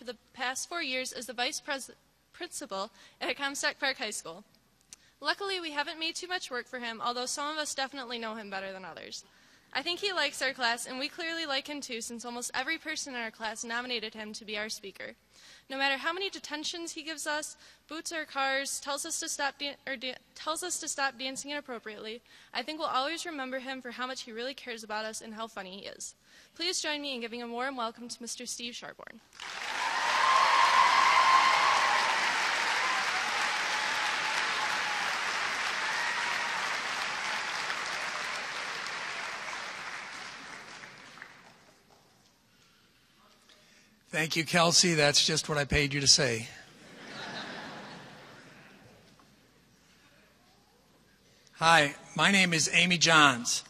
for the past 4 years as the principal at Comstock Park High School. Luckily, we haven't made too much work for him, although some of us definitely know him better than others. I think he likes our class, and we clearly like him too, since almost every person in our class nominated him to be our speaker. No matter how many detentions he gives us, boots our cars, tells us to stop dancing inappropriately, I think we'll always remember him for how much he really cares about us and how funny he is. Please join me in giving a warm welcome to Mr. Steve Scharphorn. Thank you, Kelsey. That's just what I paid you to say. Hi, my name is Amy Johns.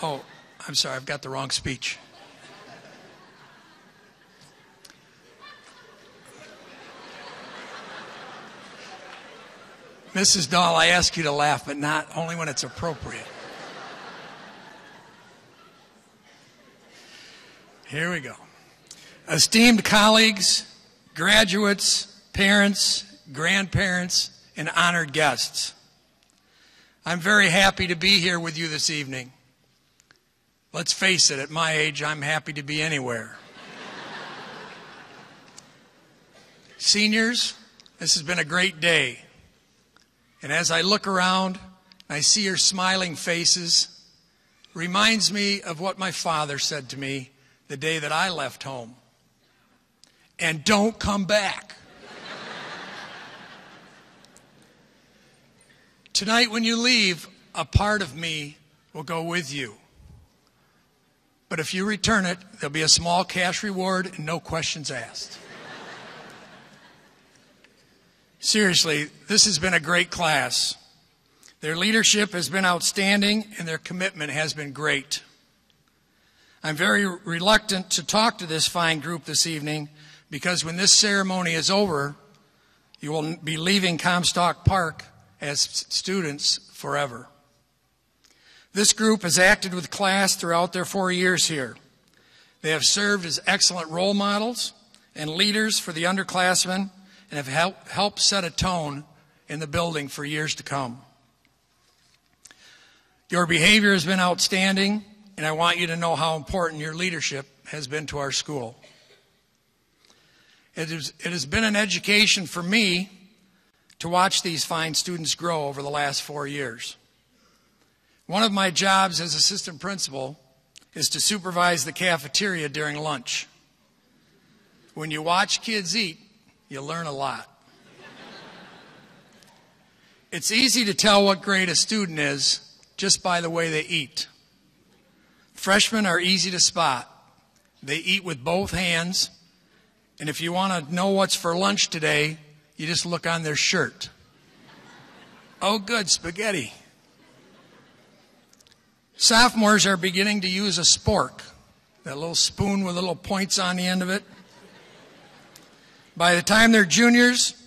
Oh, I'm sorry, I've got the wrong speech. Mrs. Dahl, I ask you to laugh, but not only when it's appropriate. Here we go. Esteemed colleagues, graduates, parents, grandparents, and honored guests, I'm very happy to be here with you this evening. Let's face it, at my age, I'm happy to be anywhere. Seniors, this has been a great day. And as I look around, I see your smiling faces. It reminds me of what my father said to me the day that I left home. And don't come back. Tonight when you leave, a part of me will go with you. But if you return it, there'll be a small cash reward and no questions asked. Seriously, this has been a great class. Their leadership has been outstanding and their commitment has been great. I'm very reluctant to talk to this fine group this evening because when this ceremony is over, you will be leaving Comstock Park as students forever. This group has acted with class throughout their 4 years here. They have served as excellent role models and leaders for the underclassmen and have helped set a tone in the building for years to come. Your behavior has been outstanding, and I want you to know how important your leadership has been to our school. It has been an education for me to watch these fine students grow over the last 4 years. One of my jobs as assistant principal is to supervise the cafeteria during lunch. When you watch kids eat, you learn a lot. It's easy to tell what grade a student is just by the way they eat. Freshmen are easy to spot. They eat with both hands, and if you want to know what's for lunch today, you just look on their shirt. Oh, good, spaghetti. Sophomores are beginning to use a spork, that little spoon with little points on the end of it. By the time they're juniors,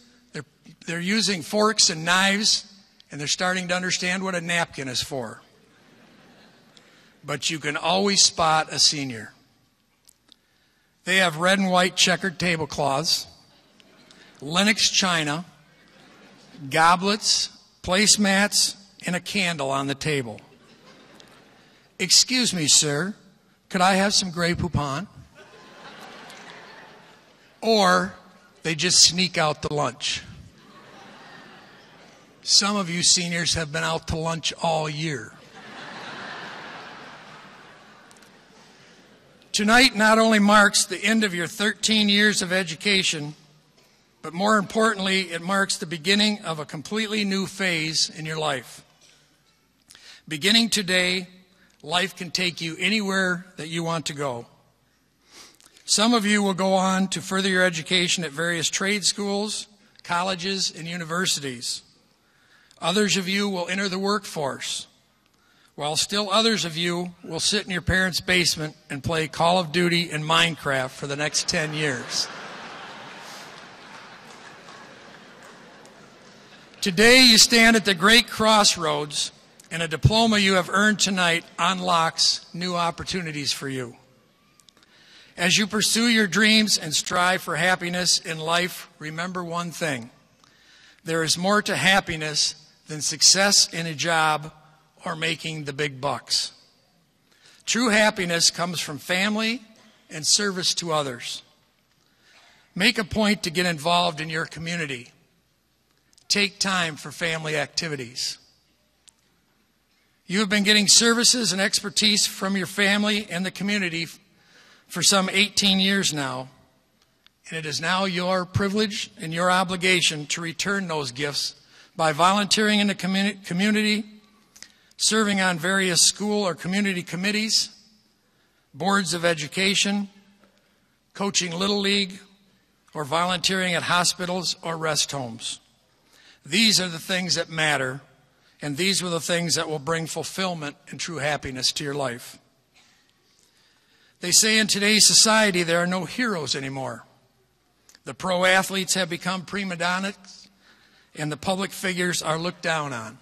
they're using forks and knives, and they're starting to understand what a napkin is for. But you can always spot a senior. They have red and white checkered tablecloths, Lenox china, goblets, placemats, and a candle on the table. Excuse me, sir, could I have some Grey Poupon? Or they just sneak out to lunch. Some of you seniors have been out to lunch all year. Tonight not only marks the end of your 13 years of education, but more importantly, it marks the beginning of a completely new phase in your life. Beginning today, life can take you anywhere that you want to go. Some of you will go on to further your education at various trade schools, colleges, and universities. Others of you will enter the workforce, while still others of you will sit in your parents' basement and play Call of Duty and Minecraft for the next 10 years. Today you stand at the great crossroads, and a diploma you have earned tonight unlocks new opportunities for you. As you pursue your dreams and strive for happiness in life, remember one thing. There is more to happiness than success in a job or making the big bucks. True happiness comes from family and service to others. Make a point to get involved in your community. Take time for family activities. You have been getting services and expertise from your family and the community for some 18 years now, and it is now your privilege and your obligation to return those gifts by volunteering in the community, serving on various school or community committees, boards of education, coaching Little League, or volunteering at hospitals or rest homes. These are the things that matter, and these are the things that will bring fulfillment and true happiness to your life. They say in today's society there are no heroes anymore. The pro athletes have become prima donnas, and the public figures are looked down on.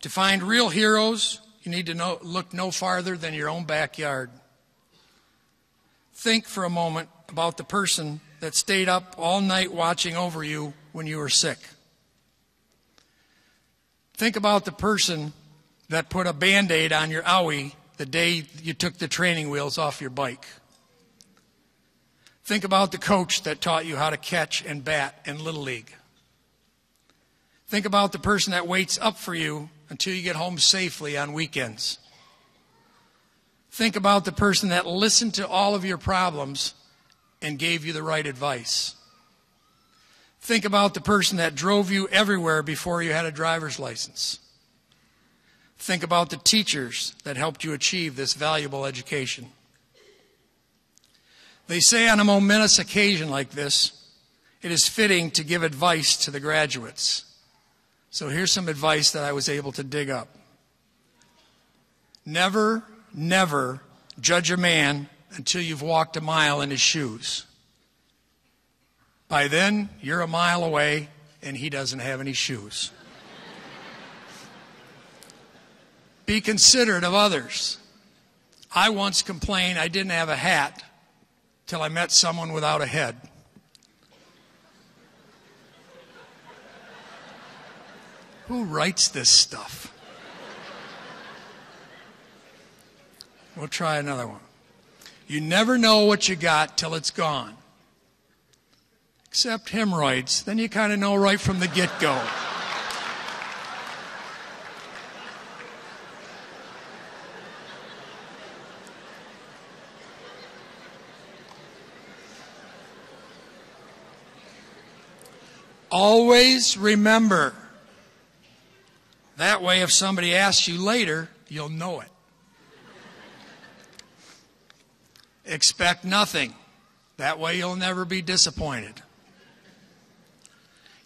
To find real heroes, you need to look no farther than your own backyard. Think for a moment about the person that stayed up all night watching over you when you were sick. Think about the person that put a Band-Aid on your owie the day you took the training wheels off your bike. Think about the coach that taught you how to catch and bat in Little League. Think about the person that waits up for you until you get home safely on weekends. Think about the person that listened to all of your problems and gave you the right advice. Think about the person that drove you everywhere before you had a driver's license. Think about the teachers that helped you achieve this valuable education. They say on a momentous occasion like this, it is fitting to give advice to the graduates. So here's some advice that I was able to dig up. Never, never judge a man until you've walked a mile in his shoes. By then, you're a mile away and he doesn't have any shoes. Be considerate of others. I once complained I didn't have a hat till I met someone without a head. Who writes this stuff? We'll try another one. You never know what you got till it's gone. Except hemorrhoids. Then you kind of know right from the get-go. Always remember. That way, if somebody asks you later, you'll know it. Expect nothing. That way, you'll never be disappointed.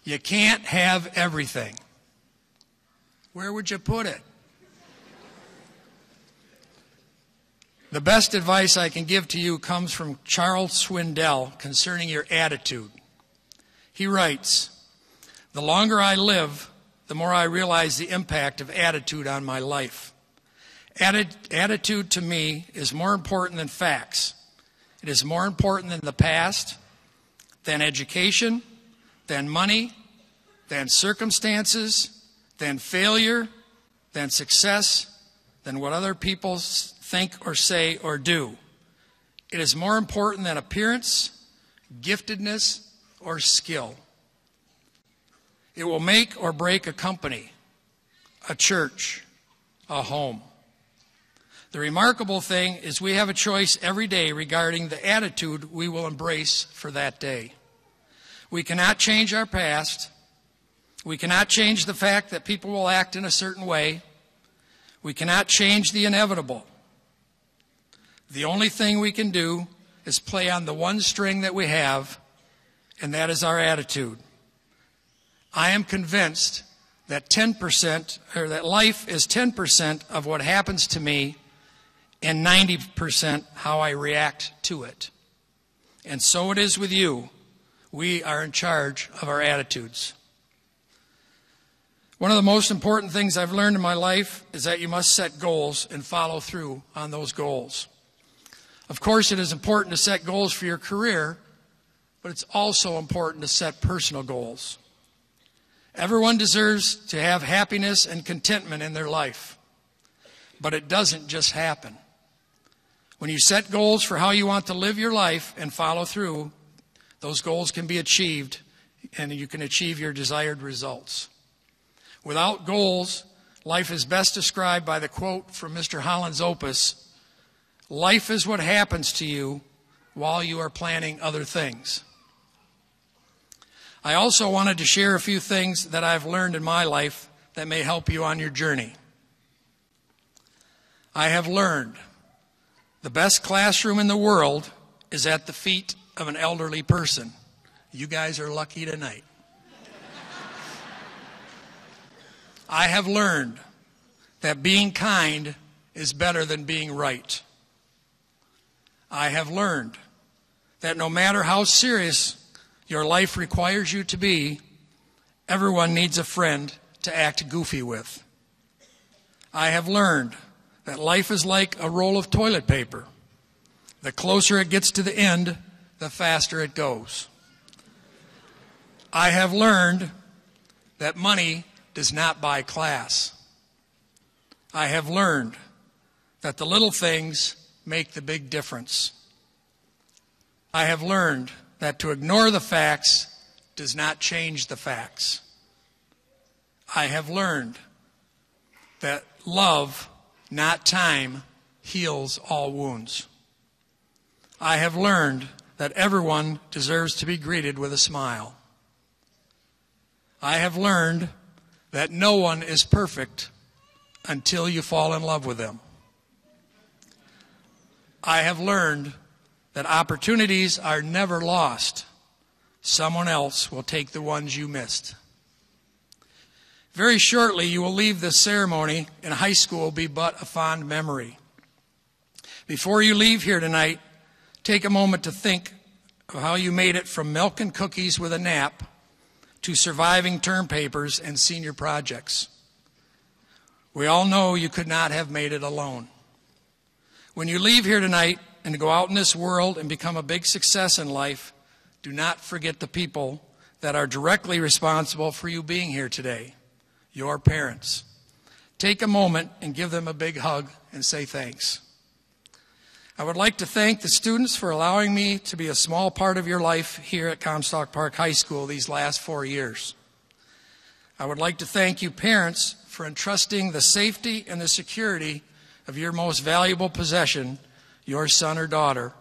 You can't have everything. Where would you put it? The best advice I can give to you comes from Charles Swindoll concerning your attitude. He writes, "The longer I live, the more I realize the impact of attitude on my life. Attitude to me is more important than facts. It is more important than the past, than education, than money, than circumstances, than failure, than success, than what other people think or say or do. It is more important than appearance, giftedness, or skill. It will make or break a company, a church, a home. The remarkable thing is we have a choice every day regarding the attitude we will embrace for that day. We cannot change our past. We cannot change the fact that people will act in a certain way. We cannot change the inevitable. The only thing we can do is play on the one string that we have, and that is our attitude. I am convinced that 10%, or that life is 10% of what happens to me and 90% how I react to it. And so it is with you. We are in charge of our attitudes. One of the most important things I've learned in my life is that you must set goals and follow through on those goals. Of course, it is important to set goals for your career, but it's also important to set personal goals. Everyone deserves to have happiness and contentment in their life, but it doesn't just happen. When you set goals for how you want to live your life and follow through, those goals can be achieved and you can achieve your desired results. Without goals, life is best described by the quote from Mr. Holland's opus, "Life is what happens to you while you are planning other things." I also wanted to share a few things that I've learned in my life that may help you on your journey. I have learned the best classroom in the world is at the feet of an elderly person. You guys are lucky tonight. I have learned that being kind is better than being right. I have learned that no matter how serious your life requires you to be, everyone needs a friend to act goofy with. I have learned that life is like a roll of toilet paper. The closer it gets to the end, the faster it goes. I have learned that money does not buy class. I have learned that the little things make the big difference. I have learned that to ignore the facts does not change the facts. I have learned that love, not time, heals all wounds. I have learned that everyone deserves to be greeted with a smile. I have learned that no one is perfect until you fall in love with them. I have learned that opportunities are never lost. Someone else will take the ones you missed. Very shortly, you will leave this ceremony, and high school will be but a fond memory. Before you leave here tonight, take a moment to think of how you made it from milk and cookies with a nap to surviving term papers and senior projects. We all know you could not have made it alone. When you leave here tonight and go out in this world and become a big success in life, do not forget the people that are directly responsible for you being here today, your parents. Take a moment and give them a big hug and say thanks. I would like to thank the students for allowing me to be a small part of your life here at Comstock Park High School these last 4 years. I would like to thank you parents for entrusting the safety and the security of your most valuable possession, your son or daughter,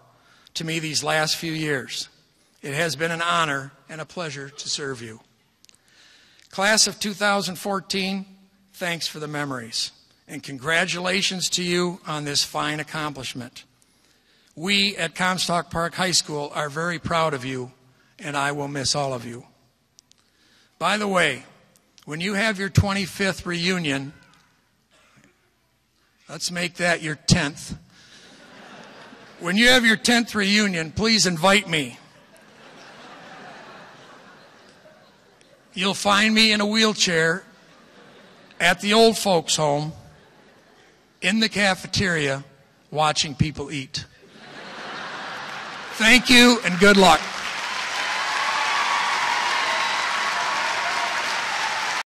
to me these last few years. It has been an honor and a pleasure to serve you. Class of 2014, thanks for the memories, and congratulations to you on this fine accomplishment. We at Comstock Park High School are very proud of you, and I will miss all of you. By the way, when you have your 25th reunion, let's make that your 10th. When you have your 10th reunion, please invite me. You'll find me in a wheelchair at the old folks' home, in the cafeteria, watching people eat. Thank you and good luck.